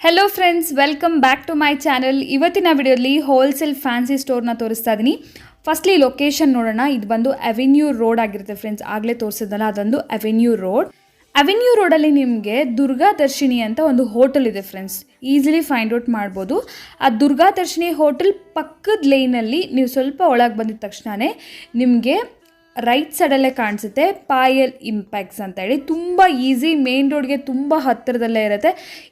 Hello friends, welcome back to my channel. ಇವತ್ತಿನ ವಿಡಿಯೋಲಿ wholesale fancy ಸ್ಟೋರ್ನ ತೋರಿಸ್ತಾ ಇದ್ದೀನಿ. ಫಸ್ಟ್ಲಿ ಲೊಕೇಶನ್ ನೋಡೋಣ. ಇದು ಬಂದು ಅವೆನ್ಯೂ ರೋಡ್ ಆಗಿರುತ್ತೆ ಫ್ರೆಂಡ್ಸ್. ಆಗಲೇ ತೋರಿಸಿದ್ನಲ್ಲ, ಅದೊಂದು ಅವೆನ್ಯೂ ರೋಡ್. ಅವೆನ್ಯೂ ರೋಡಲ್ಲಿ ನಿಮಗೆ ದುರ್ಗಾದರ್ಶಿನಿ ಅಂತ ಒಂದು ಹೋಟೆಲ್ ಇದೆ ಫ್ರೆಂಡ್ಸ್. ಈಸಿಲಿ ಫೈಂಡ್ ಔಟ್ ಮಾಡ್ಬೋದು. ಆ ದುರ್ಗಾದರ್ಶಿನಿ ಹೋಟೆಲ್ ಪಕ್ಕದ ಲೈನಲ್ಲಿ ನೀವು ಸ್ವಲ್ಪ ಒಳಗೆ ಬಂದಿದ ತಕ್ಷಣವೇ ನಿಮಗೆ ರೈಟ್ ಸೈಡಲ್ಲೇ ಕಾಣಿಸುತ್ತೆ ಪಾಯಲ್ ಇಂಪ್ಯಾಕ್ಟ್ಸ್ ಅಂತ ಹೇಳಿ. ತುಂಬ ಈಸಿ, ಮೇನ್ ರೋಡ್ಗೆ ತುಂಬ ಹತ್ತಿರದಲ್ಲೇ ಇರುತ್ತೆ.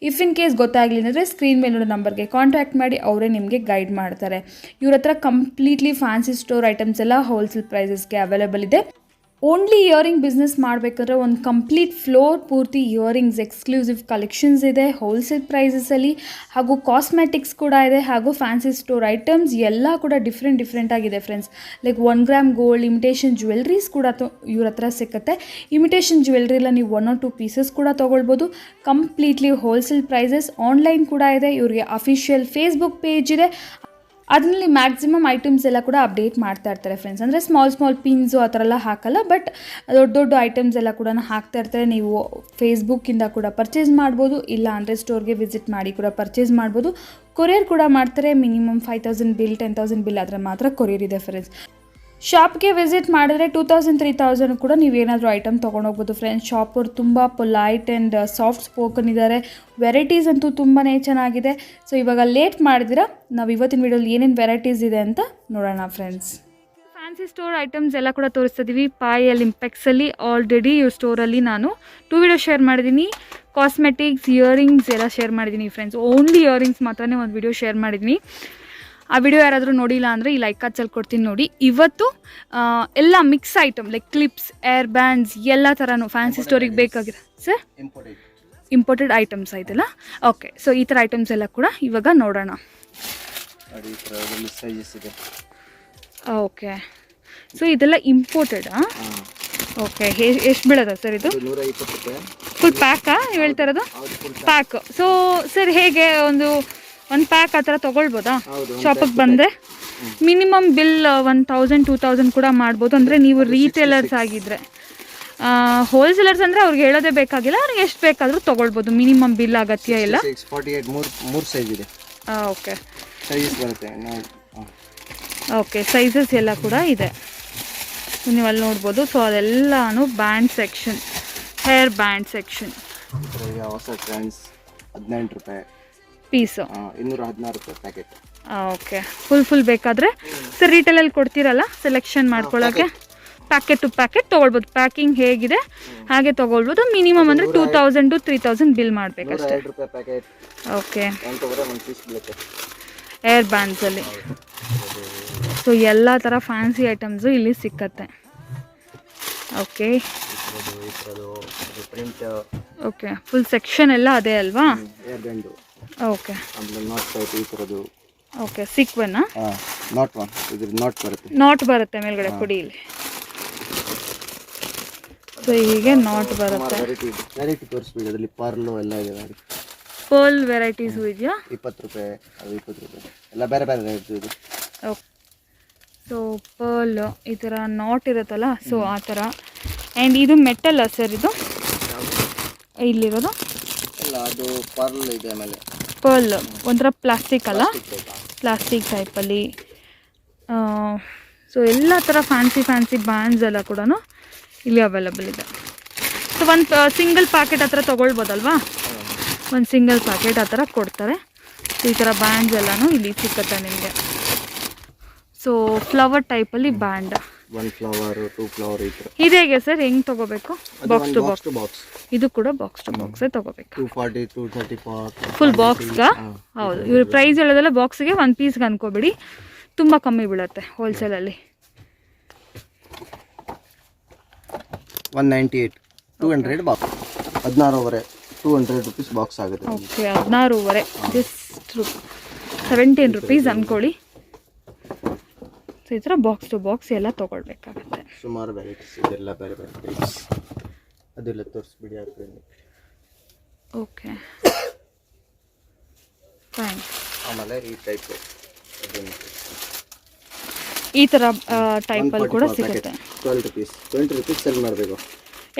ಇಫ್ ಇನ್ ಕೇಸ್ ಗೊತ್ತಾಗಲಿಲ್ಲ ಅಂದರೆ ಸ್ಕ್ರೀನ್ ಮೇಲೆ ನೋಡೋ ನಂಬರ್ಗೆ ಕಾಂಟ್ಯಾಕ್ಟ್ ಮಾಡಿ, ಅವರೇ ನಿಮಗೆ ಗೈಡ್ ಮಾಡ್ತಾರೆ. ಇವ್ರ ಹತ್ರ ಕಂಪ್ಲೀಟ್ಲಿ ಫ್ಯಾನ್ಸಿ ಸ್ಟೋರ್ ಐಟಮ್ಸ್ ಎಲ್ಲ ಹೋಲ್ಸೇಲ್ ಪ್ರೈಸಸ್ಗೆ ಅವೈಲೇಬಲ್ ಇದೆ. ಓನ್ಲಿ ಇಯರಿಂಗ್ ಬಿಸ್ನೆಸ್ ಮಾಡಬೇಕಾದ್ರೆ ಒಂದು ಕಂಪ್ಲೀಟ್ ಫ್ಲೋರ್ ಪೂರ್ತಿ ಇಯರಿಂಗ್ಸ್ ಎಕ್ಸ್ಕ್ಲೂಸಿವ್ ಕಲೆಕ್ಷನ್ಸ್ ಇದೆ ಹೋಲ್ಸೇಲ್ ಪ್ರೈಸಸಲ್ಲಿ. ಹಾಗೂ ಕಾಸ್ಮೆಟಿಕ್ಸ್ ಕೂಡ ಇದೆ, ಹಾಗೂ ಫ್ಯಾನ್ಸಿ ಸ್ಟೋರ್ ಐಟಮ್ಸ್ ಎಲ್ಲ ಕೂಡ ಡಿಫ್ರೆಂಟ್ ಆಗಿದೆ friends. Like 1 gram gold imitation jewelleries ಕೂಡ ಇವ್ರ ಹತ್ರ ಸಿಗುತ್ತೆ. ಇಮಿಟೇಷನ್ ಜ್ಯುವೆಲ್ರಿ ಎಲ್ಲ ನೀವು 1 or 2 ಪೀಸಸ್ ಕೂಡ ತೊಗೊಳ್ಬೋದು. Completely wholesale prices. ಆನ್ಲೈನ್ ಕೂಡ ಇದೆ. ಇವ್ರಿಗೆ ಅಫಿಷಿಯಲ್ ಫೇಸ್ಬುಕ್ ಪೇಜ್ ಇದೆ. ಅದರಲ್ಲಿ ಮ್ಯಾಕ್ಸಿಮಮ್ ಐಟಮ್ಸ್ ಎಲ್ಲ ಕೂಡ ಅಪ್ಡೇಟ್ ಮಾಡ್ತಾ ಇರ್ತಾರೆ ಫ್ರೆಂಡ್ಸ್. ಅಂದರೆ ಸ್ಮಾಲ್ ಪಿನ್ಸು ಆ ಥರ ಎಲ್ಲ ಹಾಕಲ್ಲ, ಬಟ್ ದೊಡ್ಡ ಐಟಮ್ಸ್ ಎಲ್ಲ ಕೂಡ ಹಾಕ್ತಾ ಇರ್ತಾರೆ. ನೀವು ಫೇಸ್ಬುಕ್ಕಿಂದ ಕೂಡ ಪರ್ಚೇಸ್ ಮಾಡ್ಬೋದು, ಇಲ್ಲ ಅಂದರೆ ಸ್ಟೋರ್ಗೆ ವಿಸಿಟ್ ಮಾಡಿ ಕೂಡ ಪರ್ಚೇಸ್ ಮಾಡ್ಬೋದು. ಕೊರಿಯರ್ ಕೂಡ ಮಾಡ್ತಾರೆ. ಮಿನಿಮಮ್ 5,000 ಬಿಲ್ 10,000 ಬಿಲ್ ಆದರೆ ಮಾತ್ರ ಕೊರಿಯರ್ ಇದೆ ಫ್ರೆಂಡ್ಸ್. ಶಾಪ್ಗೆ ವಿಸಿಟ್ ಮಾಡಿದ್ರೆ 2,000-3,000 ಕೂಡ ನೀವೇನಾದರೂ ಐಟಮ್ ತೊಗೊಂಡೋಗ್ಬೋದು ಫ್ರೆಂಡ್ಸ್. ಶಾಪವ್ರು ತುಂಬ ಪೊಲೈಟ್ ಆ್ಯಂಡ್ ಸಾಫ್ಟ್ ಸ್ಪೋಕನ್ ಇದ್ದಾರೆ. ವೆರೈಟೀಸ್ ಅಂತೂ ತುಂಬಾ ಚೆನ್ನಾಗಿದೆ. ಸೊ ಇವಾಗ ಲೇಟ್ ಮಾಡಿದಿರ, ನಾವು ಇವತ್ತಿನ ವೀಡಿಯೋಲಿ ಏನೇನು ವೆರೈಟೀಸ್ ಇದೆ ಅಂತ ನೋಡೋಣ ಫ್ರೆಂಡ್ಸ್. ಫ್ಯಾನ್ಸಿ ಸ್ಟೋರ್ ಐಟಮ್ಸ್ ಎಲ್ಲ ಕೂಡ ತೋರಿಸ್ತಿದ್ದೀವಿ. ಪಾಯಲ್ ಇಂಪ್ಯಾಕ್ಟ್ಸಲ್ಲಿ ಆಲ್ರೆಡಿ ಇವ್ರ ಸ್ಟೋರಲ್ಲಿ ನಾನು 2 ವಿಡಿಯೋ ಶೇರ್ ಮಾಡಿದ್ದೀನಿ. ಕಾಸ್ಮೆಟಿಕ್ಸ್, ಇಯರಿಂಗ್ಸ್ ಎಲ್ಲ ಶೇರ್ ಮಾಡಿದ್ದೀನಿ ಫ್ರೆಂಡ್ಸ್. ಓನ್ಲಿ ಇಯರಿಂಗ್ಸ್ ಮಾತ್ರನೇ ಒಂದು ವಿಡಿಯೋ ಶೇರ್ ಮಾಡಿದ್ದೀನಿ. ಆ ವಿಡಿಯೋ ಯಾರಾದರೂ ನೋಡಿಲ್ಲ ಅಂದರೆ ಈ ಲೈಕ್ ಕಾರ್ಡ್ಸಲ್ಲಿ ಕೊಡ್ತೀನಿ ನೋಡಿ. ಇವತ್ತು ಎಲ್ಲ mix item like clips, air bands ಎಲ್ಲ ಥರನೂ ಫ್ಯಾನ್ಸಿ ಸ್ಟೋರಿಗೆ ಬೇಕಾಗಿದೆ ಸರ್. ಇಂಪೋರ್ಟೆಡ್ ಐಟಮ್ಸ್ ಆಯ್ತಲ್ಲ. ಓಕೆ, ಸೊ ಈ ಥರ ಐಟಮ್ಸ್ ಎಲ್ಲ ಕೂಡ ಇವಾಗ ನೋಡೋಣ. ಓಕೆ, ಸೊ ಇದೆಲ್ಲ ಇಂಪೋರ್ಟೆಡಾ? ಓಕೆ, ಎಷ್ಟು ಬೀಳೋದ ಸರ್ ಇದು? ಫುಲ್ ಪ್ಯಾಕಾ ನೀವು ಹೇಳ್ತಾ ಇರೋದು? ಪ್ಯಾಕ್. ಸೊ ಸರ್ ಹೇಗೆ ಒಂದು ಪ್ಯಾಕ್ ಆ ಥರ ತೊಗೊಳ್ಬೋದಾ? ಶಾಪಿಗೆ ಬಂದರೆ ಮಿನಿಮಮ್ ಬಿಲ್ 1,000-2,000 ಕೂಡ ಮಾಡ್ಬೋದು. ಅಂದರೆ ನೀವು ರೀಟೇಲರ್ಸ್ ಆಗಿದ್ದರೆ. ಹೋಲ್ಸೇಲರ್ಸ್ ಅಂದರೆ ಅವ್ರಿಗೆ ಹೇಳೋದೇ ಬೇಕಾಗಿಲ್ಲ, ಅವ್ರಿಗೆ ಎಷ್ಟು ಬೇಕಾದರೂ ತೊಗೊಳ್ಬೋದು. ಮಿನಿಮಮ್ ಬಿಲ್ ಅಗತ್ಯ ಇಲ್ಲ. ಓಕೆ ಓಕೆ, ಸೈಜಸ್ ಎಲ್ಲ ಕೂಡ ಇದೆ, ನೀವು ಅಲ್ಲಿ ನೋಡ್ಬೋದು. ಸೊ ಅದೆಲ್ಲನೂ band section, hair band section. 18 ರೂಪಾಯಿ ಪೀಸು, 216 ರೂಪಾಯಿ ಪ್ಯಾಕೆಟ್. ಓಕೆ, ಫುಲ್ ಬೇಕಾದರೆ ಸರ್ ರಿಟೇಲಲ್ಲಿ ಕೊಡ್ತೀರಲ್ಲ ಸೆಲೆಕ್ಷನ್ ಮಾಡ್ಕೊಳ್ಳೋಕ್ಕೆ. ಪ್ಯಾಕೆಟ್ ಟು ಪ್ಯಾಕೆಟ್ ತೊಗೊಳ್ಬೋದು. ಪ್ಯಾಕಿಂಗ್ ಹೇಗಿದೆ ಹಾಗೆ ತೊಗೊಳ್ಬೋದು. ಮಿನಿಮಮ್ ಅಂದರೆ 2,000-3,000 ಬಿಲ್ ಮಾಡಬೇಕಷ್ಟೇ. ಓಕೆ, ಏರ್ ಬ್ಯಾಂಡ್ಸಲ್ಲಿ ಸೊ ಎಲ್ಲ ಥರ ಫ್ಯಾನ್ಸಿ ಐಟಮ್ಸು ಇಲ್ಲಿ ಸಿಕ್ಕತ್ತೆ. ಓಕೆ ಓಕೆ, ಫುಲ್ ಸೆಕ್ಷನ್ ಎಲ್ಲ ಅದೇ ಅಲ್ವಾ? ಓಕೆ ಓಕೆ, ಸಿಕ್ವನ್ನ ನಾಟ್ ಬರುತ್ತೆ ಮೇಲ್ಗಡೆ ಕೊಡಿ ಇಲ್ಲಿ. ಸೊ ಹೀಗೆ ನಾಟ್ ಬರುತ್ತೆ. ಪರ್ಲ್ ವೆರೈಟೀಸು ಇದೆಯಾ? 20 ರೂಪಾಯಿ, 20 ರೂಪಾಯಿ ಎಲ್ಲ ಬೇರೆ ಬೇರೆ ಇದು. ಓಕೆ, ಸೊ ಪರ್ಲ್ ಈ ಥರ ನಾಟ್ ಇರುತ್ತಲ್ಲ, ಸೊ ಆ ಥರ. ಆ್ಯಂಡ್ ಇದು ಮೆಟಲ್ಲ ಸರ್? ಇದು ಇಲ್ಲಿರೋದು ಅದು ಪರ್ಲ್ ಇದೆ. ಆಮೇಲೆ ಪರ್ಲ್ ಒಂಥರ ಪ್ಲಾಸ್ಟಿಕ್ ಅಲ್ಲ, ಪ್ಲಾಸ್ಟಿಕ್ ಟೈಪಲ್ಲಿ. ಸೊ ಎಲ್ಲ ಥರ ಫ್ಯಾನ್ಸಿ ಬ್ಯಾಂಡ್ಸ್ ಎಲ್ಲ ಕೂಡ ಇಲ್ಲಿ ಅವೈಲಬಲ್ ಇದೆ. ಸೊ ಒಂದು ಸಿಂಗಲ್ ಪ್ಯಾಕೆಟ್ ಆ ಥರ ತೊಗೊಳ್ಬೋದಲ್ವಾ? ಒಂದು ಸಿಂಗಲ್ ಪ್ಯಾಕೆಟ್ ಆ ಥರ ಕೊಡ್ತಾರೆ. ಸೊ ಈ ಥರ ಬ್ಯಾಂಡ್ಸ್ ಎಲ್ಲನೂ ಇಲ್ಲಿ ಸಿಕ್ಕತ್ತೆ ನಿಮಗೆ. ಸೊ ಫ್ಲವರ್ ಟೈಪಲ್ಲಿ ಬ್ಯಾಂಡ್, 1 ಫ್ಲವರ್ 2 ಫ್ಲವರ್ ಈ ಥರ. ಇದು ಹೇಗೆ ಸರ್? ಹೆಂಗೆ ತೊಗೋಬೇಕು? Box to box. ಇದು ಕೂಡ ಬಾಕ್ಸ್ ಟು ಬಾಕ್ಸೇ ತೊಗೋಬೇಕು. 240 234 ಫುಲ್ ಬಾಕ್ಸ್ಗೆ. ಹೌದು, ಇವ್ರ ಪ್ರೈಸ್ ಹೇಳೋದೆಲ್ಲ ಬಾಕ್ಸಿಗೆ, 1 ಪೀಸ್ಗೆ ಅನ್ಕೋಬೇಡಿ, ತುಂಬ ಕಮ್ಮಿ ಬೀಳುತ್ತೆ ಹೋಲ್ಸೇಲಲ್ಲಿ. 198 200 ಬಾಕ್ಸ್, 16.5 200 ರೂಪೀಸ್ ಬಾಕ್ಸ್ ಆಗುತ್ತೆ. ಓಕೆ, 16.5 ಜಸ್ಟ್ 17 ರೂಪೀಸ್ ಅಂದ್ಕೊಳ್ಳಿ. ಸೊ ಈ ಥರ ಬಾಕ್ಸ್ ಟು ಬಾಕ್ಸ್ ಎಲ್ಲ ತೊಗೊಳ್ಬೇಕಾಗತ್ತೆ. ಸುಮಾರು ವೆರೈಟೀಸ್ ಇದೆಲ್ಲ ಬೇರೆ ಬೇರೆ ಟೈಪ್ಸ್, ಅದೆಲ್ಲ ತೋರಿಸ್ಬಿಡಿ ಹಾಕ್ತೀನಿ. Okay fine. ಆಮೇಲೆ ಈ ಟೈಪ್ ಈ ಥರ ಟೈಪಲ್ಲಿ ಕೂಡ ಸಿಗುತ್ತೆ. 20 ರೂಪೀಸ್ ಸೆಲ್ ಮಾಡಬೇಕು.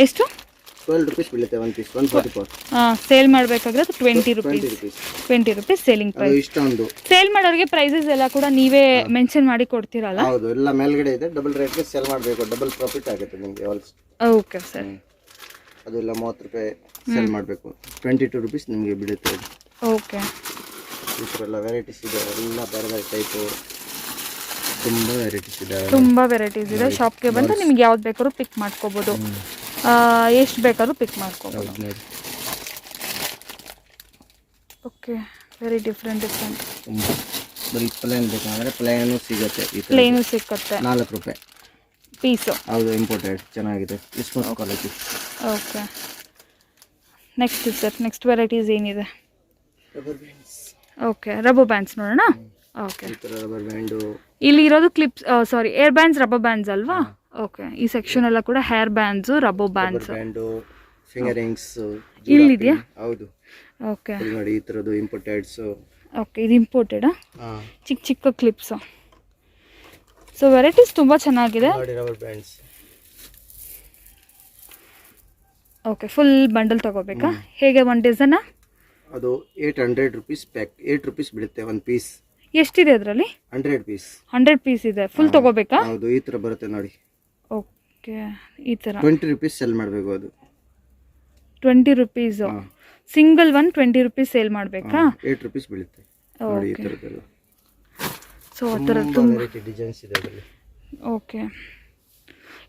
ಎಷ್ಟು? 12 rupees ಬೀಳುತ್ತೆ ಒಂದು ಪೀಸ್ 144 ಸೇಲ್ ಮಾಡಬೇಕಾದ್ರೆ 20 20 rupees rupees 20 rupees ಸೇಲಿಂಗ್ ಅದು ಪ್ರೈಸ್. ಇಷ್ಟೊಂದು ಸೇಲ್ ಮಾಡೋರಿಗೆ ಪ್ರೈಸಸ್ ಎಲ್ಲ ಕೂಡ ನೀವೇ ಮೆನ್ಷನ್ ಮಾಡಿ ಕೊಡ್ತೀರಲ್ಲ? ಹೌದು, ಎಲ್ಲ ಮೇಲ್ಗಡೆ ಇದೆ. ಡಬಲ್ ರೇಟ್ಗೆ ಸೆಲ್ ಮಾಡಬೇಕು, ಡಬಲ್ ಪ್ರಾಫಿಟ್ ಆಗುತ್ತೆ ನಿಮಗೆ ಆಲ್ಸ್. Okay sir. ಅದೆಲ್ಲ 30 ರೂಪಾಯಿ ಸೆಲ್ ಮಾಡಬೇಕು, 22 rupees ನಿಮಗೆ ಬಿಡುತ್ತೆ ಅದು. ಓಕೆ. ಈ ಥರ ಎಲ್ಲ ವೆರೈಟೀಸ್ ಇದೆ, ಎಲ್ಲ ಬೇರೆ ಬೇರೆ ಟೈಪು, ತುಂಬ ವೆರೈಟೀಸ್ ಇದೆ. ತುಂಬ ವೆರೈಟೀಸ್ ಇದೆ. ಶಾಪ್ಗೆ ಬಂದು ನಿಮ್ಗೆ ಯಾವ್ದು ಬೇಕಾದ್ರೂ ಪಿಕ್ ಮಾಡ್ಕೋಬೋದು, ಎಷ್ಟು ಬೇಕಾದ್ರೂ ಪಿಕ್ ಮಾಡ್ಕೋಬೋದು. Okay, very different. ಬರೀ ಪ್ಲೇನ್ ಬೇಕಂದ್ರೆ ಪ್ಲೇನು ಸಿಗುತ್ತೆ, ಈ ಥರ ಪ್ಲೇನು ಸಿಕ್ಕತ್ತೆ, 4 ರೂಪಾಯಿ ಪೀಸು. ಹೌದು, ಇಂಪೋರ್ಟೆಡ್, ಚೆನ್ನಾಗಿದೆ, smooth quality. Okay, next sir, next varieties ಏನಿದೆ? Rubber bands. Okay, rubber bands ನೋಡೋಣ. ಓಕೆ, ಈ ಥರ ರಬ್ಬರ್ ಬ್ಯಾಂಡು. ಇಲ್ಲಿ ಇರೋದು clips, sorry, hair bands, rubber bands ಅಲ್ವಾ? ಓಕೆ, ಈ ಸೆಕ್ಷನ್ ಎಲ್ಲ ಕೂಡ hair bands, rubber bands, band, finger rings ಇಲ್ಲಿದೆಯಾ? ಹೌದು. ಓಕೆ, ನೋಡಿ ಈ ಥರದ್ದು ಇಂಪೋರ್ಟೆಡ್ಸ್. ಓಕೆ, ಇದು ಇಂಪೋರ್ಟೆಡಾ? ಚಿಕ್ಕ ಚಿಕ್ಕ ಕ್ಲಿಪ್ಸು. ಸೊ ವೆರೈಟೀಸ್ ತುಂಬ ಚೆನ್ನಾಗಿದೆ. ನೋಡಿ rubber bands. Okay, full bundle ತಗೋಬೇಕಾ? ಹೇಗೆ ಒಂದು ಡಜನಾ? ಅದು 800 rupees ಪ್ಯಾಕ್, 8 rupees ಬೀಳುತ್ತೆ ಒಂದು ಪೀಸ್. ಎಷ್ಟಿದೆ ಅದರಲ್ಲಿ? 100 ಪೀಸ್. 100 ಪೀಸ್ ಇದೆ. ಫುಲ್ ತಗೋಬೇಕಾ? ಹೌದು, ಈ ಥರ ಬರುತ್ತೆ ನೋಡಿ. ಓಕೆ, ಈ ಥರ 20 rupees ಸೆಲ್ ಮಾಡಬೇಕು. ಅದು 20 rupees single one 20 rupees sale ಮಾಡಬೇಕಾ? 8 rupees ಬೀಳುತ್ತೆ ನೋಡಿ. ಈ ಥರದ್ದೆಲ್ಲ ಸೊ ಆ ಥರ ತುಂಬ ವೆರೈಟಿ ಡಿಸೈನ್ಸ್ ಇದೆ ಅದರಲ್ಲಿ. ಓಕೆ,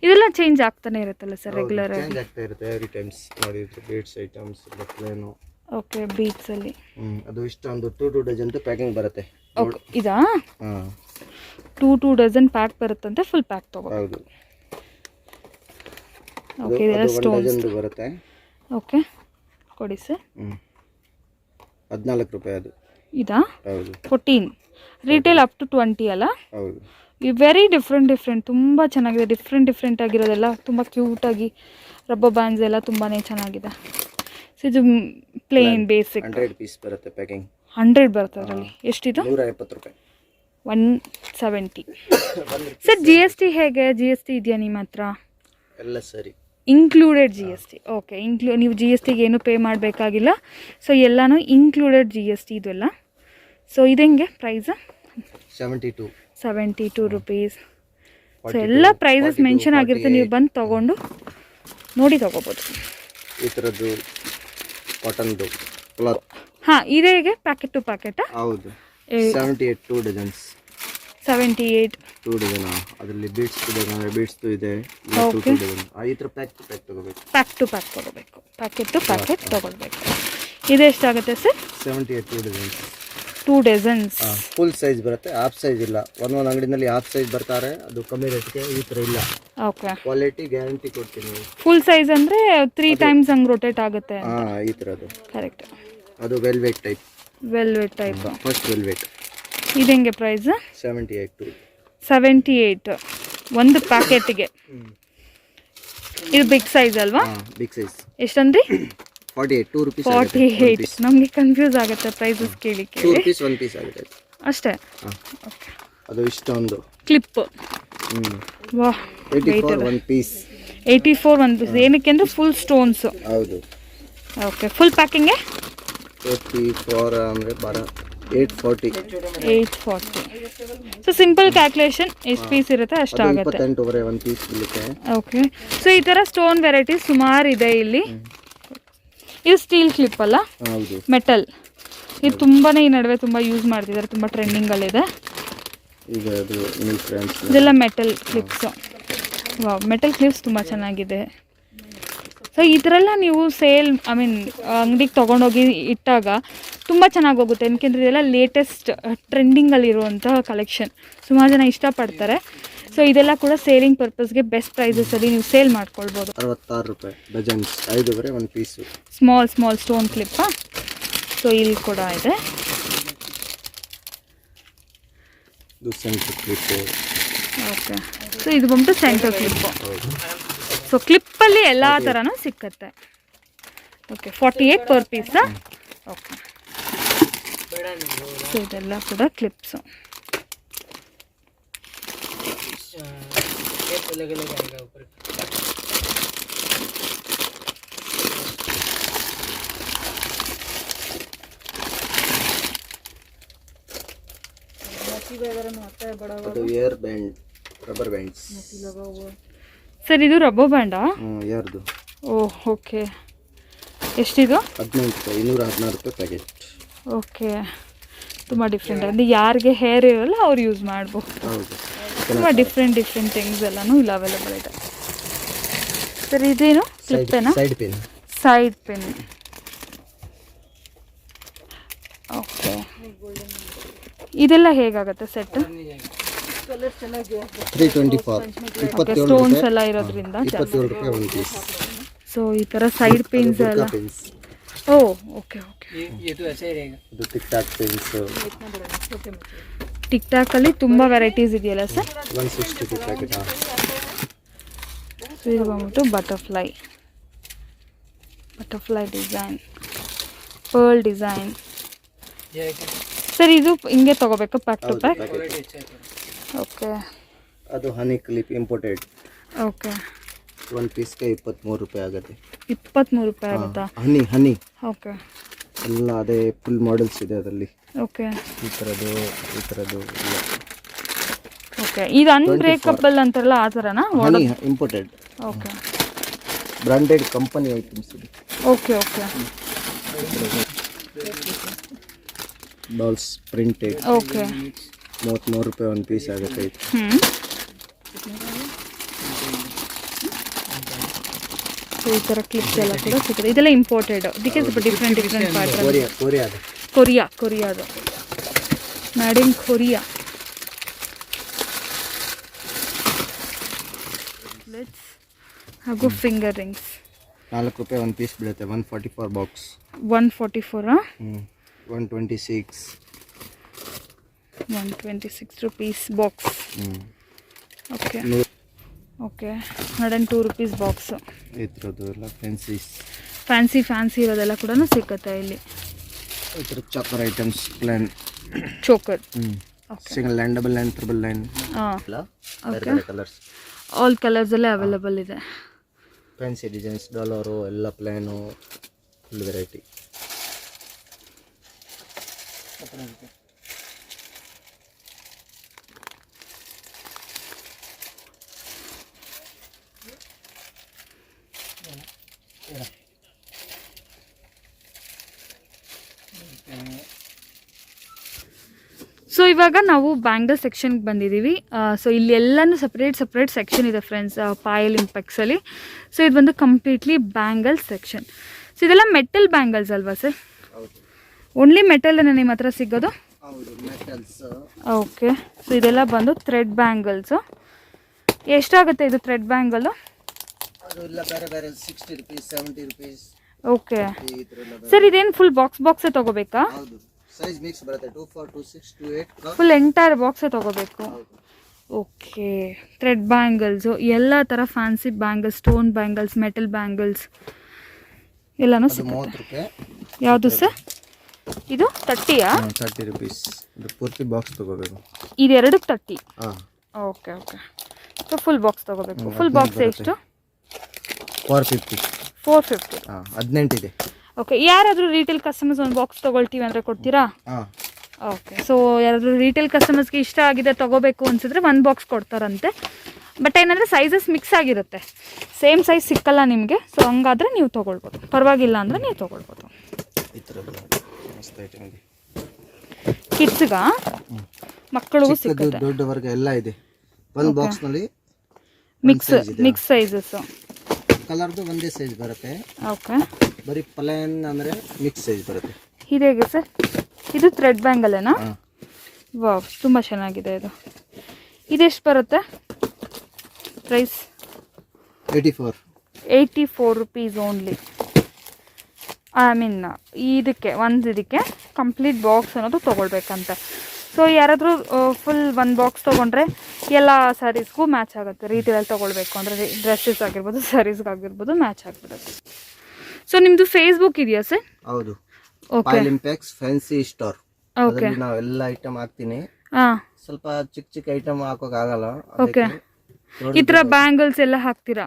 ಇದೆಲ್ಲ ಚೇಂಜ್ ಆಗ್ತಾನೆ ಇರುತ್ತಲ್ಲ ಸರ್ ರೆಗ್ಯುಲರ್ ಆಗಿ? ಚೇಂಜ್ ಆಗ್ತಾ ಇರುತ್ತೆ ಎವ್ರಿ ಟೈಮ್ಸ್. ನೋಡಿ beads items, plain. Okay, beads ಅಲ್ಲಿ ಅದು ಇಷ್ಟೊಂದು 2 ಡಜನ್ ಪ್ಯಾಕಿಂಗ್ ಬರುತ್ತೆ. ಓಕೆ, ಇದಾ? 2 ಡಜನ್ ಪ್ಯಾಕ್ ಬರುತ್ತಂತೆ, ಫುಲ್ ಪ್ಯಾಕ್ ತಗೋ. ಹೌದು. ಓಕೆ, ಇದೆಲ್ಲ ಸ್ಟೋನ್ಸ್ ಬರುತ್ತೆ. ಓಕೆ, ಕೊಡಿ ಸರ್. 14 ರೂಪಾಯಿ ಅದು. ಇದಾ? ಹೌದು. 14, ರಿಟೇಲ್ ಅಪ್ ಟು 20 ಅಲ್ಲ? ಹೌದು. ಈ ವೆರಿ ಡಿಫ್ರೆಂಟ್ ತುಂಬ ಚೆನ್ನಾಗಿದೆ. ಡಿಫ್ರೆಂಟ್ ಆಗಿರೋದೆಲ್ಲ ತುಂಬ ಕ್ಯೂಟಾಗಿ, ರಬ್ಬರ್ ಬ್ಯಾಂಡ್ಸ್ ಎಲ್ಲ ತುಂಬಾ ಚೆನ್ನಾಗಿದೆ. ಸೊ ಇದು ಪ್ಲೇನ್ ಬೇಸಿಕ್ 100 ಪೀಸ್ ಬರುತ್ತೆ ಪ್ಯಾಕಿಂಗ್. 100 ಬರುತ್ತೆ ಅದರಲ್ಲಿ. ಎಷ್ಟಿದು? 150 ರೂಪಾಯಿ. 170. ಸರ್ GST ಹೇಗೆ? GST ಇದೆಯಾ ನಿಮ್ಮ ಹತ್ರ? ಎಲ್ಲ ಸರಿ, ಇನ್ಕ್ಲೂಡೆಡ್ GST. ಓಕೆ, ನೀವು GSTಗೆ ಏನು ಪೇ ಮಾಡಬೇಕಾಗಿಲ್ಲ. ಸೊ ಎಲ್ಲನೂ ಇನ್ಕ್ಲೂಡೆಡ್ GST ಇದೆಲ್ಲ. ಸೊ ಇದು ಹೆಂಗೆ ಪ್ರೈಸ್? 72 rupees. ಸೊ ಎಲ್ಲ ಪ್ರೈಸಸ್ ಮೆನ್ಷನ್ ಆಗಿರುತ್ತೆ, ನೀವು ಬಂದು ತೊಗೊಂಡು ನೋಡಿ ತೊಗೋಬೋದು. ಈ ಥರದ್ದು ಕಾಟನ್ದು ಕ್ಲಾತ್. ಹಾಂ, ಇದು ಹೇಗೆ? ಪ್ಯಾಕೆಟ್ ಟು ಪ್ಯಾಕೆಟಾ? ಹೌದು. 78 2 ಡಜನ್ಸ್. 78 2 ಡಜನ್. ಅದರಲ್ಲಿ ಬೀಡ್ಸ್ ಬೇಕಂದ್ರೆ ಬೀಡ್ಸ್ದು ಇದೆ. 2 ಡಜನ್. ಈ ಥರ ಪ್ಯಾಕ್ ಟು ಪ್ಯಾಕ್ ತಗೋಬೇಕು. ಪ್ಯಾಕ್ ಟು ಪ್ಯಾಕ್ ತೊಗೋಬೇಕು, ಪ್ಯಾಕೆಟ್ ಟು ಪ್ಯಾಕೆಟ್ ತೊಗೊಳ್ಬೇಕು. ಇದು ಎಷ್ಟಾಗುತ್ತೆ sir? 78 2 dozens. 2 dozens. Full size ಬರುತ್ತೆ, ಹಾಫ್ ಸೈಜ್ ಇಲ್ಲ. ಒಂದೊಂದು ಅಂಗಡಿನಲ್ಲಿ ಹಾಫ್ ಸೈಜ್ ಬರ್ತಾರೆ, ಅದು ಕಮ್ಮಿ ರೇಟ್ಗೆ. ಈ ಥರ ಇಲ್ಲ. ಓಕೆ, ಕ್ವಾಲಿಟಿ ಗ್ಯಾರಂಟಿ ಕೊಡ್ತೀನಿ. ಫುಲ್ ಸೈಜ್ ಅಂದರೆ 3 times ಹಂಗೆ ರೊಟೇಟ್ ಆಗುತ್ತೆ. ಈ ಥರದ್ದು ಕರೆಕ್ಟ್. ಅದು velvet type. Velvet type. First velvet. ಇದು ಹೆಂಗೆ ಪ್ರೈಸ್? 78 ಒಂದು ಪ್ಯಾಕೆಟ್ಗೆ. ಇದು ಬಿಗ್ ಸೈಜ್ ಅಲ್ವಾ? Big size. ಎಷ್ಟಂದ್ರಿ? 48 2 rupees. 48. ನಮಗೆ ಕನ್ಫ್ಯೂಸ್ ಆಗುತ್ತೆ ಪ್ರೈಸಸ್ ಕೇಳಿ 2 rupees 1 ಪೀಸ್ ಆಗುತ್ತೆ ಅಷ್ಟೇ. ಓಕೆ, ಅದು ಇಷ್ಟೊಂದು ಕ್ಲಿಪ್. ವಾಹ್, 84 1 ಪೀಸ್. 84 1 ಪೀಸ್. ಏನಕ್ಕೆ ಅಂದರೆ ಫುಲ್ ಸ್ಟೋನ್ಸ್. ಹೌದು. ಓಕೆ, ಫುಲ್ ಪ್ಯಾಕಿಂಗೆ 84 ಅಂದರೆ 840. 840. ಸೊ ಸಿಂಪಲ್ ಕ್ಯಾಲ್ಕುಲೇಷನ್ ಎಷ್ಟು ಪೀಸ್ ಇರುತ್ತೆ ಅಷ್ಟಾಗುತ್ತೆ. 28 1 ಪೀಸ್ ಬೀಳುತ್ತೆ. ಓಕೆ, ಸೊ ಈ ಥರ ಸ್ಟೋನ್ ವೆರೈಟೀಸ್ ಸುಮಾರು ಇದೆ ಇಲ್ಲಿ. ಇದು ಸ್ಟೀಲ್ ಕ್ಲಿಪ್ ಅಲ್ಲ? ಹೌದು. ಮೆಟಲ್. ಇದು ತುಂಬಾ ಈ ನಡುವೆ ತುಂಬ ಯೂಸ್ ಮಾಡ್ತಿದ್ದಾರೆ, ತುಂಬ ಟ್ರೆಂಡಿಂಗಲ್ಲಿದೆ ಈಗ. ಅದು ನ್ಯೂ ಫ್ರೆಂಡ್ಸ್. ಇದೆಲ್ಲ metal clips. Wow, metal clips ತುಂಬ ಚೆನ್ನಾಗಿದೆ. ಸೊ ಈ ಥರ ಎಲ್ಲ ನೀವು ಸೇಲ್ ಅಂಗಡಿಗೆ ತೊಗೊಂಡೋಗಿ ಇಟ್ಟಾಗ ತುಂಬ ಚೆನ್ನಾಗಿ ಹೋಗುತ್ತೆ. ಯಾಕೆಂದರೆ ಇದೆಲ್ಲ ಲೇಟೆಸ್ಟ್ ಟ್ರೆಂಡಿಂಗಲ್ಲಿರುವಂಥ ಕಲೆಕ್ಷನ್, ಸುಮಾರು ಜನ ಇಷ್ಟಪಡ್ತಾರೆ. ಸೊ ಇದೆಲ್ಲ ಕೂಡ ಸೇಲಿಂಗ್ ಪರ್ಪಸ್ಗೆ ಬೆಸ್ಟ್ ಪ್ರೈಸಸಲ್ಲಿ ನೀವು ಸೇಲ್ ಮಾಡ್ಕೊಳ್ಬೋದು. 66 ರೂಪಾಯಿ ಡಜನ್ಸ್. 5 1 ಪೀಸು. ಸ್ಮಾಲ್ ಸ್ಟೋನ್ ಕ್ಲಿಪ್ಪಾ? ಸೊ ಇಲ್ಲಿ ಕೂಡ ಇದೆ. ಇದು ಸೆಂಟರ್ ಕ್ಲಿಪ್ಪು. ಓಕೆ, ಸೊ ಇದು ಬಂದು ಸೆಂಟರ್ ಕ್ಲಿಪ್ಪು. ಸೊ ಕ್ಲಿಪ್ಪಲ್ಲಿ ಎಲ್ಲ ಥರನೂ ಸಿಕ್ಕತ್ತೆ. ಓಕೆ, 48 per ಪೀಸಾ? ಓಕೆ, ಸೊ ಇದೆಲ್ಲ ಕೂಡ ಕ್ಲಿಪ್ಸು. ಅದು hair band, rubber bands. Sir ಇದು ರಬ್ಬರ್ ಬ್ಯಾಂಡಾ? ಏರ್ದು. Oh okay. ಎಷ್ಟಿದು? 15 ರೂಪಾಯಿ, 216 ರೂಪಾಯಿ ಪ್ಯಾಕೆಟ್. ಓಕೆ, ತುಂಬ ಡಿಫ್ರೆಂಟ್. ಅಂದರೆ ಯಾರಿಗೆ ಹೇರ್ ಇರಲ್ಲ ಅವ್ರು ಯೂಸ್ ಮಾಡ್ಬೋದು. ಹೌದು, ತುಂಬ ಡಿಫ್ರೆಂಟ್ ಥಿಂಗ್ಸ್ ಎಲ್ಲನೂ ಇಲ್ಲಿ ಅವೈಲೇಬಲ್ ಇದೆ. ಸರ್ ಇದೇನು ಕ್ಲಿಪ್ ಪೆನಾ? Side pen. Side pen. Okay, ಇದೆಲ್ಲ ಹೇಗಾಗುತ್ತೆ ಸೆಟ್? 324. ಸ್ಟೋನ್ಸ್ ಎಲ್ಲ ಇರೋದ್ರಿಂದ 27 ರೂಪಾಯಿ ಒಂದು ಪೀಸ್. ಸೊ ಈ ಥರ ಸೈಡ್ ಪೇನ್ಸ್ ಎಲ್ಲ. ಓ ಓಕೆ ಓಕೆ. ಇದು ಟಿಕ್ ಟಾಕ್ ಪೆನ್ಸ್. ಟಿಕ್ ಟಾಕಲ್ಲಿ ತುಂಬ ವೆರೈಟೀಸ್ ಇದೆಯಲ್ಲ ಸರ್? 160 ಪ್ಯಾಕೆಟ್. ಸೊ ಇದು ಬಂದ್ಬಿಟ್ಟು butterfly design, pearl design. Sir ಇದು ಹಿಂಗೆ ತಗೋಬೇಕು ಪ್ಯಾಕ್ ಟು ಪ್ಯಾಕ್? ಓಕೆ. ಅದು ಹನಿ ಕ್ಲಿಪ್ ಇಂಪೋರ್ಟೆಡ್. ಓಕೆ. ಒಂದು ಪೀಸ್ಗೆ 23 ರೂಪಾಯಿ ಆಗುತ್ತೆ. 23 ರೂಪಾಯಿ ಆಗುತ್ತಾ? ಹನಿ. ಓಕೆ. ಎಲ್ಲ ಅದೇ ಫುಲ್ ಮಾಡೆಲ್ಸ್ ಇದೆ ಅದರಲ್ಲಿ. ಓಕೆ. ಈ ಥರದ್ದು ಎಲ್ಲ. ಓಕೆ, ಇದು ಅನ್ಬ್ರೇಕಬಲ್ ಅಂತಾರಲ್ಲ ಆ ಥರನಾ? ಹನಿ imported. Okay. Branded company items ಇದೆ. Okay okay. Dolls printed. Okay. 33 ರೂಪಾಯಿ ಒಂದು ಪೀಸ್ ಆಗುತ್ತೆ ಇದು. ಈ ಥರ ಕ್ಲಿಪ್ಸ್ ಎಲ್ಲ ಕೂಡ ಸಿಗುತ್ತೆ. ಇದೆಲ್ಲ ಇಂಪೋರ್ಟೆಡ್. ಅದಕ್ಕೆ ಸ್ವಲ್ಪ ಡಿಫ್ರೆಂಟ್ ಪ್ಯಾಟರ್ನ್. ಕೊರಿಯಾದು ಮೇಡ್ ಇನ್ ಕೊರಿಯಾ. ಹಾಗೂ ಫಿಂಗರ್ ರಿಂಗ್ಸ್ 4 ರೂಪಾಯಿ ಒಂದು ಪೀಸ್ ಬೀಳುತ್ತೆ. 144 box. 144. 126 rupees box. Okay okay. 102 rupees box. ಈ ಥರದ್ದು ಎಲ್ಲ ಫ್ಯಾನ್ಸಿ ಇರೋದೆಲ್ಲ ಕೂಡ ಸಿಗುತ್ತೆ ಇಲ್ಲಿ. ಈ ಥರ choker items, plain choker. Single line, double line, triple line. Colours, all ಕಲರ್ಸಲ್ಲೇ ಅವೈಲೇಬಲ್ ಇದೆ. ಫ್ಯಾನ್ಸಿ ಡಿಸೈನ್ಸ್, ಡಾಲರು ಎಲ್ಲ ಪ್ಲ್ಯಾನು, ಫುಲ್ ವೆರೈಟಿ. ಸೊ ಇವಾಗ ನಾವು ಬ್ಯಾಂಗಲ್ ಸೆಕ್ಷನ್ಗೆ ಬಂದಿದ್ದೀವಿ. ಸೊ ಇಲ್ಲಿ ಎಲ್ಲನೂ ಸಪ್ರೇಟ್ ಸೆಕ್ಷನ್ ಇದೆ ಫ್ರೆಂಡ್ಸ್, ಪಾಯಲ್ ಇಂಪೆಕ್ಸಲ್ಲಿ. ಸೊ ಇದು ಬಂದು ಕಂಪ್ಲೀಟ್ಲಿ ಬ್ಯಾಂಗಲ್ ಸೆಕ್ಷನ್. ಸೊ ಇದೆಲ್ಲ ಮೆಟಲ್ ಬ್ಯಾಂಗಲ್ಸ್ ಅಲ್ವಾ ಸರ್? ಓನ್ಲಿ ಮೆಟಲ್ ನಿಮ್ಮ ಹತ್ರ ಸಿಗೋದು? ಓಕೆ. ಸೊ ಇದೆಲ್ಲ ಬಂದು ಥ್ರೆಡ್ ಬ್ಯಾಂಗಲ್ಸು. ಎಷ್ಟಾಗುತ್ತೆ ಇದು ಥ್ರೆಡ್ ಬ್ಯಾಂಗಲ್ಲು? ಓಕೆ ಸರ್, ಇದೇನು ಫುಲ್ ಬಾಕ್ಸೇ ತೊಗೋಬೇಕಾ? ಸೈಜ್ ಮಿಕ್ಸ್ ಬರುತ್ತೆ. 2 4 2 6 2 8 ಫುಲ್ ಎಂಟೈರ್ ಬಾಕ್ಸೇ ತೊಗೋಬೇಕು. ಓಕೆ. ಥ್ರೆಡ್ ಬ್ಯಾಂಗಲ್ಸು, ಎಲ್ಲ ಥರ fancy bangles, stone bangles, metal bangles ಎಲ್ಲನೂ ಸಿಗುತ್ತೆ. ಯಾವುದು ಸರ್ ಇದು? 30ಯಾ? 30 ರೂಪೀಸ್. ಇದು ಪೂರ್ತಿ ಬಾಕ್ಸ್ ತೊಗೋಬೇಕು. ಇದೆರಡಕ್ಕೆ 30? Okay okay. So full box ತೊಗೋಬೇಕು. ಫುಲ್ ಬಾಕ್ಸ್ ಎಷ್ಟು? 450. 450. 18 ಇದೆ. ಓಕೆ. ಯಾರಾದರೂ ರೀಟೇಲ್ ಕಸ್ಟಮರ್ಸ್ ಒಂದು ಬಾಕ್ಸ್ ತೊಗೊಳ್ತೀವಿ ಅಂದರೆ ಕೊಡ್ತೀರಾ? ಓಕೆ. ಸೊ ಯಾರಾದರೂ ರೀಟೇಲ್ ಕಸ್ಟಮರ್ಸ್ಗೆ ಇಷ್ಟ ಆಗಿದೆ ತೊಗೋಬೇಕು ಅನಿಸಿದ್ರೆ 1 ಬಾಕ್ಸ್ ಕೊಡ್ತಾರಂತೆ. ಬಟ್ ಏನಂದರೆ ಸೈಜಸ್ ಮಿಕ್ಸ್ ಆಗಿರುತ್ತೆ, ಸೇಮ್ ಸೈಜ್ ಸಿಕ್ಕಲ್ಲ ನಿಮಗೆ. ಸೊ ಹಂಗಾದರೆ ನೀವು ತೊಗೊಳ್ಬೋದು, ಪರವಾಗಿಲ್ಲ ಅಂದರೆ ನೀವು ತೊಗೊಳ್ಬೋದು. ಕಿಡ್ಸ್ಗ ಮಕ್ಕಳಿಗೂ ಸಿಗುತ್ತೆ, ದೊಡ್ಡವರಿಗೆ ಎಲ್ಲ ಇದೆ. ಒಂದು ಬಾಕ್ಸ್ನಲ್ಲಿ ಮಿಕ್ಸ್ ಸೈಜಸ್. ಕಲರ್ದು ಒಂದೇ ಸೈಜ್ ಬರುತ್ತೆ. ಓಕೆ. ಬರೀ ಪ್ಲೇನ್ ಅಂದರೆ ಮಿಕ್ಸ್ ಸೈಜ್ ಬರುತ್ತೆ. ಇದೇಗೆ ಸರ್? ಇದು ಥ್ರೆಡ್ ಬ್ಯಾಂಗಲ್ಲೇನಾ? ವಾವ್, ತುಂಬ ಚೆನ್ನಾಗಿದೆ ಇದು. ಇದೆಷ್ಟು ಬರುತ್ತೆ price? 84 rupees only. I mean ಇದಕ್ಕೆ ಕಂಪ್ಲೀಟ್ ಬಾಕ್ಸ್ ಅನ್ನೋದು ತೊಗೊಳ್ಬೇಕಂತೆ. ಸೊ ಯಾರಾದರೂ ಫುಲ್ 1 ಬಾಕ್ಸ್ ತೊಗೊಂಡ್ರೆ ಎಲ್ಲ ಸ್ಯಾರೀಸ್ಗೂ ಮ್ಯಾಚ್ ಆಗುತ್ತೆ. ರೀಟೇಲಲ್ಲಿ ತೊಗೊಳ್ಬೇಕು ಅಂದರೆ ಡ್ರೆಸ್ಸಸ್ ಆಗಿರ್ಬೋದು, ಸ್ಯಾರೀಸ್ಗಾಗಿರ್ಬೋದು ಮ್ಯಾಚ್ ಆಗಿಬಿಡುತ್ತೆ. ಸೊ ನಿಮ್ಮದು ಫೇಸ್ಬುಕ್ ಇದೆಯಾ ಸರ್? ಹೌದು. Okay. Payal Impex fancy store. Okay. ನಾವು ಎಲ್ಲ ಐಟಮ್ ಹಾಕ್ತೀನಿ. ಸ್ವಲ್ಪ ಚಿಕ್ಕ ಐಟಮ್ ಹಾಕೋಕ್ಕಾಗಲ್ಲ. ಓಕೆ. ಈ ಥರ ಬ್ಯಾಂಗಲ್ಸ್ ಎಲ್ಲ ಹಾಕ್ತೀರಾ?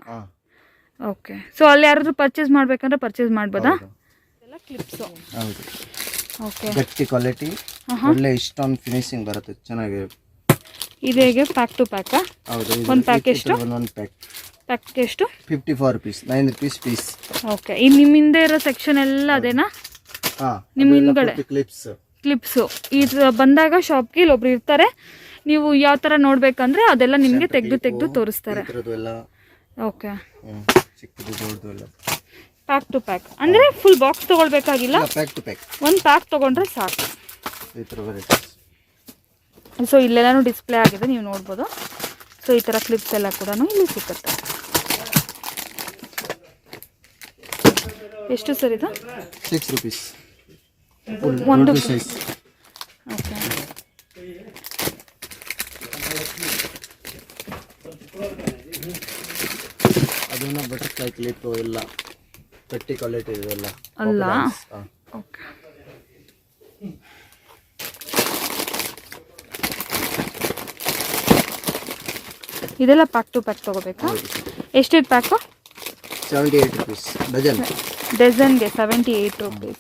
ಓಕೆ. ಸೊ ಅಲ್ಲಿ ಯಾರಾದರೂ ಪರ್ಚೇಸ್ ಮಾಡ್ಬೇಕಂದ್ರೆ ಪರ್ಚೇಸ್ ಮಾಡ್ಬೋದಾ? ಎಲ್ಲ ಕ್ಲಿಪ್ಸು. ಹೌದು. ಓಕೆ, ಗಟ್ಟಿ ಕ್ವಾಲಿಟಿ, ಒಳ್ಳೆ ಇಷ್ಟೊಂದು ಫಿನಿಶಿಂಗ್ ಬರುತ್ತೆ, ಚೆನ್ನಾಗಿ. ಇದು ಹೇಗೆ ಪ್ಯಾಕ್ ಟು ಪ್ಯಾಕಾ? ಹೌದು. ಒಂದು ಪ್ಯಾಕ್ ಎಷ್ಟು? ಒಂದು ಪ್ಯಾಕ್ ಎಷ್ಟು? 54 rupees, 9 rupees ಪೀಸ್. ಓಕೆ, ಇನ್ನು ನಿಮ್ಮ ಹಿಂದೆ ಇರೋ ಸೆಕ್ಷನ್ ಎಲ್ಲ ಅದೇನಾ? ನಿಮ್ಮ ಹಿಂದ್ಗಡೆ ಕ್ಲಿಪ್ಸು. ಇದು ಬಂದಾಗ ಶಾಪ್ಗೆ ಇಲ್ಲೊಬ್ರು ಇರ್ತಾರೆ, ನೀವು ಯಾವ ಥರ ನೋಡ್ಬೇಕಂದ್ರೆ ಅದೆಲ್ಲ ನಿಮಗೆ ತೆಗೆದು ತೋರಿಸ್ತಾರೆ. ಓಕೆ, ಪ್ಯಾಕ್ ಟು ಪ್ಯಾಕ್ ಅಂದರೆ ಫುಲ್ ಬಾಕ್ಸ್ ತೊಗೊಳ್ಬೇಕಾಗಿಲ್ಲ, ಪ್ಯಾಕ್ ಟು ಪ್ಯಾಕ್ ಒಂದು ಪ್ಯಾಕ್ ತೊಗೊಂಡ್ರೆ ಸಾಕು. ಸೊ ಇಲ್ಲೆಲ್ಲನೂ ಡಿಸ್ಪ್ಲೇ ಆಗಿದೆ, ನೀವು ನೋಡ್ಬೋದು. ಸೊ ಈ ಥರ ಕ್ಲಿಪ್ಸ್ ಎಲ್ಲ ಕೂಡ ಇಲ್ಲಿ ಸಿಗುತ್ತೆ. ಎಷ್ಟು ಸರ್ ಇದು? 6 rupees. ಒಂದು ಸೈಜ್. ಓಕೆ, ಅದನ್ನ ಬಟರ್ಫ್ಲೈ ಕ್ಲಿಪ್ ಎಲ್ಲ ಗಟ್ಟಿ ಕ್ವಾಲಿಟಿ ಇದೆಲ್ಲ ಅಲ್ಲ. ಓಕೆ, ಇದೆಲ್ಲ ಪ್ಯಾಕ್ ಟು ಪ್ಯಾಕ್ ತೊಗೋಬೇಕಾ? ಎಷ್ಟಿದೆ ಪ್ಯಾಕು? 78 rupees dozen. ಡಜನ್ಗೆ 78 rupees.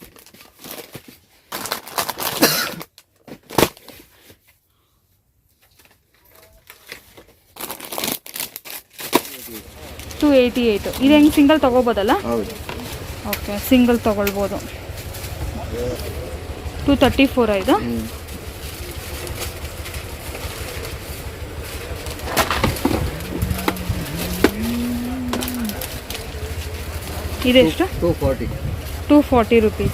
$288. ಇದು ಹೆಂಗೆ ಸಿಂಗಲ್ ತೊಗೋಬೋದಲ್ಲ? ಹೌದು. Okay, single ತೊಗೊಳ್ಬೋದು. 234 ಇದು. ಇದೆಷ್ಟು? 240 rupees.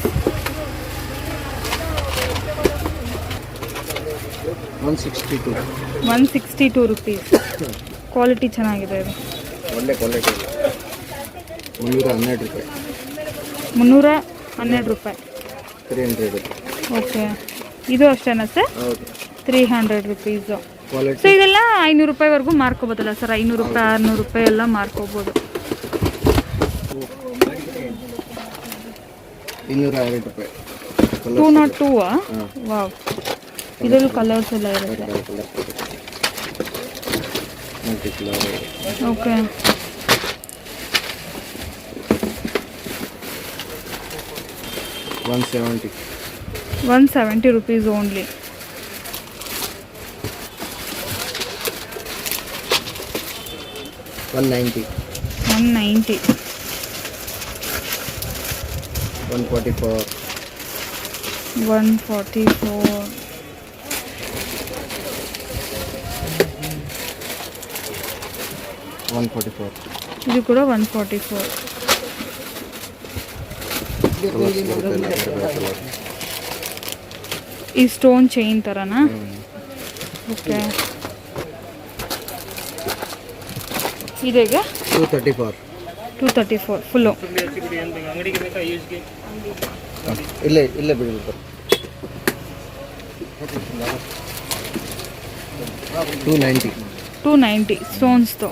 162 rupees. ಕ್ವಾಲಿಟಿ ಚೆನ್ನಾಗಿದೆ ಇದು. ಒಳ್ಳೆ ಕ್ವಾಲಿಟಿ. 312 ರೂಪಾಯಿ. 312 ರೂಪಾಯಿ. 300. ಓಕೆ, ಇದು ಅಷ್ಟೇನಾ ಸರ್? ಹೌದು. 300 rupees. ಕ್ವಾಲಿಟಿ. ಸೊ ಇದೆಲ್ಲ 500 ರೂಪಾಯಿವರೆಗೂ ಮಾರ್ಕೋಬೋದಲ್ಲ ಸರ್? 500 ರೂಪಾಯಿ 600 ರೂಪಾಯಿ ಎಲ್ಲ ಮಾರ್ಕೋಬೋದು. 202 ರೂಪಾಯಿ. 202. ವಾವ್, ಇದರಲ್ಲೂ ಕಲರ್ಸ್ ಎಲ್ಲ ಇರುತ್ತೆ. Okay, 170 rupees only. 190. 144. 144. ಇದು ಕೂಡ 144. ಈ ಸ್ಟೋನ್ ಚೈನ್ ಥರನಾ? ಓಕೆ, ಇದೀಗ 234 ಫುಲ್ಲು. ಇಲ್ಲೇ ಬಿಡಿ. 290 ಸ್ಟೋನ್ಸ್ದು.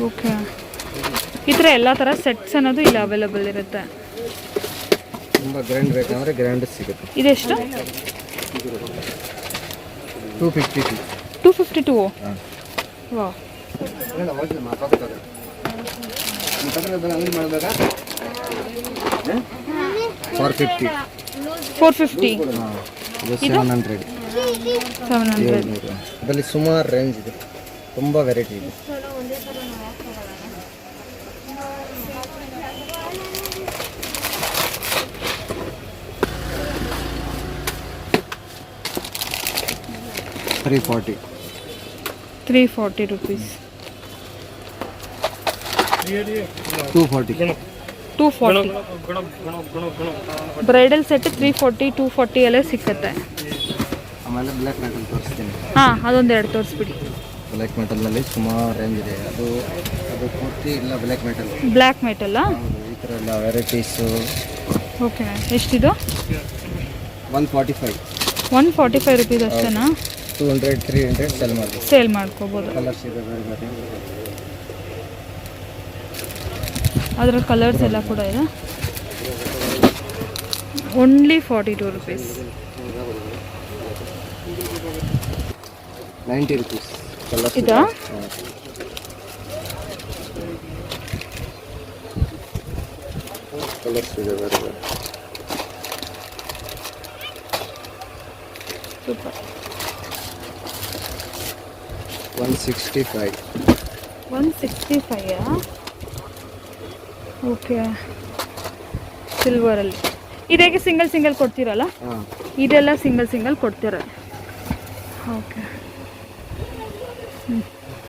ಓಕೆ, ಈ ಥರ ಎಲ್ಲ ಥರ ಸೆಟ್ಸ್ ಅನ್ನೋದು ಇಲ್ಲಿ ಅವೈಲೇಬಲ್ ಇರುತ್ತೆ. ತುಂಬ ಗ್ರ್ಯಾಂಡ್ ಬೇಕಂದ್ರೆ ಗ್ರ್ಯಾಂಡ್ ಸಿಗುತ್ತೆ. ಇದೆಷ್ಟು? 252. 252. ವಾವ್, 450. 450. 700. ಅದರಲ್ಲಿ ಸುಮಾರು ರೇಂಜ್ ಇದೆ, ತುಂಬ ವೆರೈಟಿ ಇದೆ. $340 rupees. 240. ಬ್ರೈಡಲ್ ಸೆಟ್ 340, 240 ಎಲ್ಲ ಸಿಕ್ಕತ್ತೆ. ಆಮೇಲೆ ಬ್ಲ್ಯಾಕ್ ಮೆಟಲ್ ತೋರಿಸ್ತೀನಿ. ಹಾಂ, ಅದೊಂದೆರಡು ತೋರಿಸ್ಬಿಡಿ. ಬ್ಲ್ಯಾಕ್ ಮೆಟಲ್ನಲ್ಲಿ ಸುಮಾರು ರೇಂಜ್ ಇದೆ. ಅದು ಪೂರ್ತಿ ಇಲ್ಲ ಬ್ಲ್ಯಾಕ್ ಮೆಟಲ್. ಬ್ಲ್ಯಾಕ್ ಮೆಟಲ್ಲಾ? ಈ ಥರ ಎಲ್ಲ ವೆರೈಟೀಸು. ಓಕೆ, ಎಷ್ಟಿದು? 145. 145 rupees ಅಷ್ಟೇನಾ? 200, 300 ಸೇಲ್ ಮಾಡ್ಕೋಬೋದು. ಕಲರ್ಸ್ ಇದೆ ಬೇರೆ ಬೇರೆ. ಅದರ ಕಲರ್ಸ್ ಎಲ್ಲ ಕೂಡ ಇದೆ. Only 42 rupees. 90 rupees. ಕಲರ್ಸ್ ಇದಾ? ಕಲರ್ಸ್ ಇದೆ ಬೇರೆ ಬೇರೆ. ಸೂಪರ್. 165. 165 ಓಕೆ. ಸಿಲ್ವರಲ್ಲಿ ಇದೇಗೆ ಸಿಂಗಲ್ ಕೊಡ್ತೀರಲ್ಲ? ಹಾಂ, ಇದೆಲ್ಲ ಸಿಂಗಲ್ ಕೊಡ್ತೀರ. ಓಕೆ.